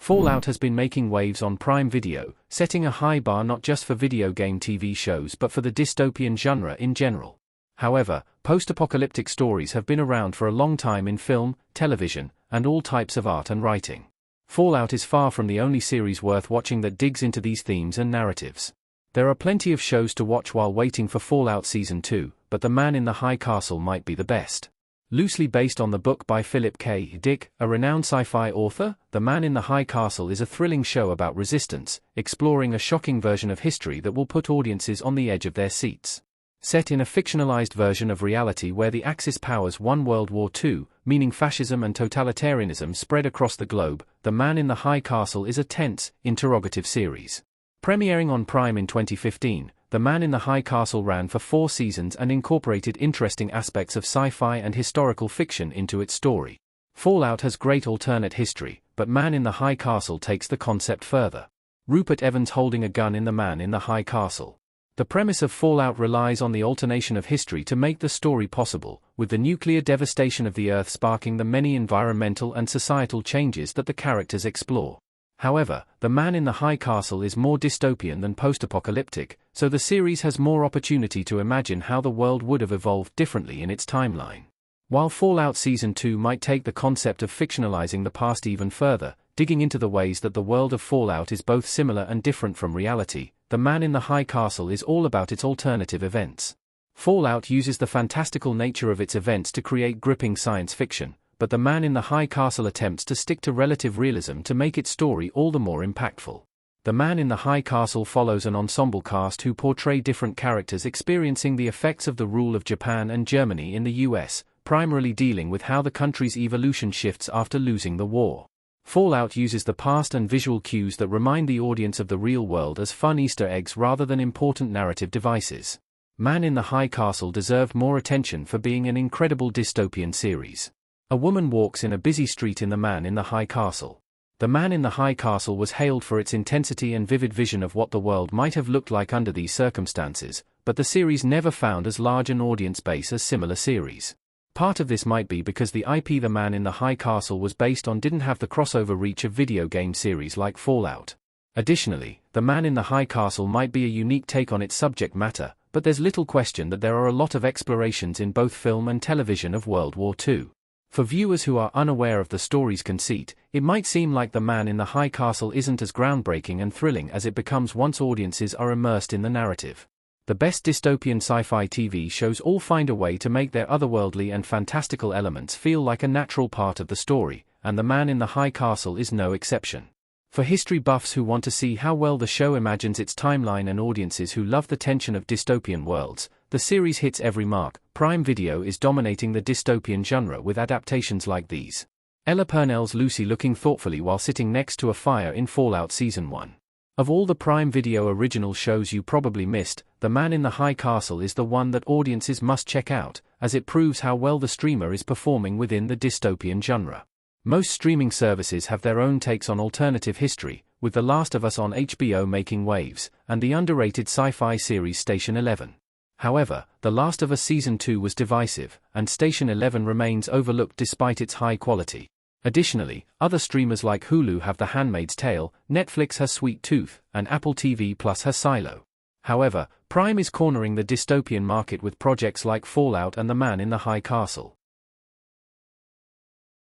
Fallout has been making waves on Prime Video, setting a high bar not just for video game TV shows but for the dystopian genre in general. However, post-apocalyptic stories have been around for a long time in film, television, and all types of art and writing. Fallout is far from the only series worth watching that digs into these themes and narratives. There are plenty of shows to watch while waiting for Fallout Season 2, but The Man in the High Castle might be the best. Loosely based on the book by Philip K. Dick, a renowned sci-fi author, The Man in the High Castle is a thrilling show about resistance, exploring a shocking version of history that will put audiences on the edge of their seats. Set in a fictionalized version of reality where the Axis powers won World War II, meaning fascism and totalitarianism spread across the globe, The Man in the High Castle is a tense, interrogative series. Premiering on Prime in 2015, The Man in the High Castle ran for 4 seasons and incorporated interesting aspects of sci-fi and historical fiction into its story. Fallout has great alternate history, but Man in the High Castle takes the concept further. Rupert Evans holding a gun in The Man in the High Castle. The premise of Fallout relies on the alternation of history to make the story possible, with the nuclear devastation of the Earth sparking the many environmental and societal changes that the characters explore. However, The Man in the High Castle is more dystopian than post-apocalyptic, so the series has more opportunity to imagine how the world would have evolved differently in its timeline. While Fallout Season 2 might take the concept of fictionalizing the past even further, digging into the ways that the world of Fallout is both similar and different from reality, The Man in the High Castle is all about its alternative events. Fallout uses the fantastical nature of its events to create gripping science fiction, but The Man in the High Castle attempts to stick to relative realism to make its story all the more impactful. The Man in the High Castle follows an ensemble cast who portray different characters experiencing the effects of the rule of Japan and Germany in the US, primarily dealing with how the country's evolution shifts after losing the war. Fallout uses the past and visual cues that remind the audience of the real world as fun Easter eggs rather than important narrative devices. Man in the High Castle deserved more attention for being an incredible dystopian series. A woman walks in a busy street in The Man in the High Castle. The Man in the High Castle was hailed for its intensity and vivid vision of what the world might have looked like under these circumstances, but the series never found as large an audience base as similar series. Part of this might be because the IP The Man in the High Castle was based on didn't have the crossover reach of video game series like Fallout. Additionally, The Man in the High Castle might be a unique take on its subject matter, but there's little question that there are a lot of explorations in both film and television of World War II. For viewers who are unaware of the story's conceit, it might seem like The Man in the High Castle isn't as groundbreaking and thrilling as it becomes once audiences are immersed in the narrative. The best dystopian sci-fi TV shows all find a way to make their otherworldly and fantastical elements feel like a natural part of the story, and The Man in the High Castle is no exception. For history buffs who want to see how well the show imagines its timeline and audiences who love the tension of dystopian worlds, the series hits every mark. Prime Video is dominating the dystopian genre with adaptations like these. Ella Purnell's Lucy looking thoughtfully while sitting next to a fire in Fallout Season 1. Of all the Prime Video original shows you probably missed, The Man in the High Castle is the one that audiences must check out, as it proves how well the streamer is performing within the dystopian genre. Most streaming services have their own takes on alternative history, with The Last of Us on HBO making waves, and the underrated sci-fi series Station 11. However, The Last of Us Season 2 was divisive, and Station 11 remains overlooked despite its high quality. Additionally, other streamers like Hulu have The Handmaid's Tale, Netflix has Sweet Tooth, and Apple TV Plus has Silo. However, Prime is cornering the dystopian market with projects like Fallout and The Man in the High Castle.